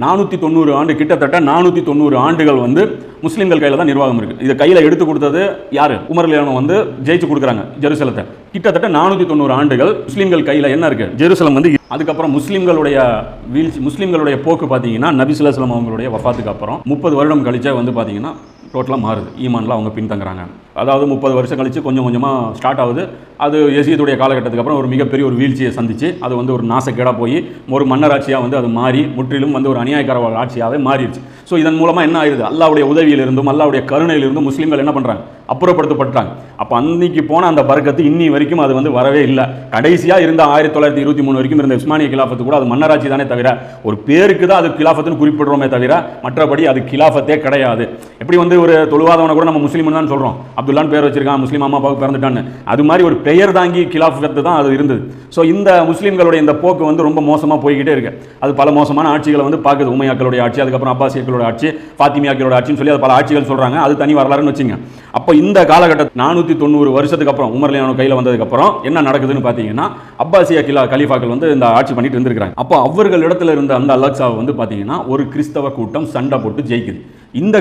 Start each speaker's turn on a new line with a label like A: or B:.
A: 490 ஆண்டு, கிட்டத்தட்ட 490 ஆண்டுகள் வந்து முஸ்லீம்கள் கையில் தான் நிர்வாகம் இருக்கு. இதை கையில் எடுத்து கொடுத்தது யாரு? உமர் ரலியல்லாஹு வந்து ஜெயிச்சு கொடுக்குறாங்க ஜெருசலத்தை. கிட்டத்தட்ட 490 ஆண்டுகள் முஸ்லீம்கள் கையில் என்ன இருக்கு? ஜெருசலம் வந்து. அதுக்கப்புறம் முஸ்லீம்களுடைய வீழ்ச்சி, முஸ்லீம்களுடைய போக்கு பார்த்தீங்கன்னா நபி ஸல்லல்லாஹு அலைஹி வஸல்லம் அவங்களுடைய வஃபாத்துக்கு அப்புறம் 30 வருடம் கழிச்சா வந்து பார்த்தீங்கன்னா டோட்டலாக மாறுது. ஈமான்ல அவங்க பின்தங்குறாங்க. அதாவது 30 வருஷம் கழிச்சு கொஞ்சம் கொஞ்சமாக ஸ்டார்ட் ஆகுது. அது யசீதுடைய காலகட்டத்துக்கு அப்புறம் ஒரு மிகப்பெரிய ஒரு வீழ்ச்சியை சந்திச்சு அது வந்து ஒரு நாசக்கேடாக போய் ஒரு மன்னராட்சியாக வந்து அது மாறி முற்றிலும் வந்து ஒரு அநியாயக்கார ஆட்சியாகவே மாறிடுச்சு. ஸோ இதன் மூலமாக என்ன ஆயிடுது? அல்லாவுடைய உதவியிலிருந்தும் அல்லாவுடைய கருணையிலிருந்தும் முஸ்லீம்கள் என்ன பண்ணுறாங்க? அப்புறப்படுத்தப்பட்டாங்க. அப்போ அன்னைக்கு போன அந்த பரக்கத்து இன்னி வரைக்கும் அது வந்து வரவே இல்லை. கடைசியாக இருந்த 1923 வரைக்கும் இருந்த உஸ்மானிய கிலாஃபத்து கூட அது மன்னராட்சி தானே தவிர ஒரு பேருக்கு தான் அது கிலாஃபத்துன்னு குறிப்பிடுறோமே தவிர மற்றபடி அது கிலாஃபத்தே கிடையாது. எப்படி வந்து ஒரு தொழுவாதவனை கூட நம்ம முஸ்லீம்னு தான் சொல்கிறோம், அப்துல்லான்னு பேர் வச்சிருக்கான், முஸ்லீம் அம்மா அப்பாவுக்கு பிறந்துட்டான்னு. அது மாதிரி ஒரு பெயர் தாங்கி கிலாஃபத்து தான் அது இருந்தது. ஸோ இந்த முஸ்லீம்களுடைய இந்த போக்கு வந்து ரொம்ப மோசமாக போய்கிட்டே இருக்கு. அது பல மோசமான ஆட்சிகளை வந்து பார்க்குது. உமையாக்களுடைய ஆட்சி, அதுக்கப்புறம் அப்பாசியக்களோட ஆட்சி, ஃபாத்திமியாக்களோட ஆட்சின்னு சொல்லி அது பல ஆட்சிகள் சொல்கிறாங்க. அது தனி வரலாறுன்னு வச்சுங்க. அப்போ இந்த காலகட்டத்தில் 490 வருஷத்துக்கு அப்புறம் உமர் ரலியல்லாஹு கையில் வந்ததுக்கப்புறம் என்ன நடக்குதுன்னு பார்த்தீங்கன்னா அப்பாசியா கலீஃபாக்கள் வந்து இந்த ஆட்சி பண்ணிட்டு இருந்திருக்காங்க. அப்போ அவர்கள் இடத்துல இருந்த அந்த அலக்ஸாவை வந்து பார்த்தீங்கன்னா ஒரு கிறிஸ்தவ கூட்டம் சண்டை போட்டு ஜெயிக்குது. இந்த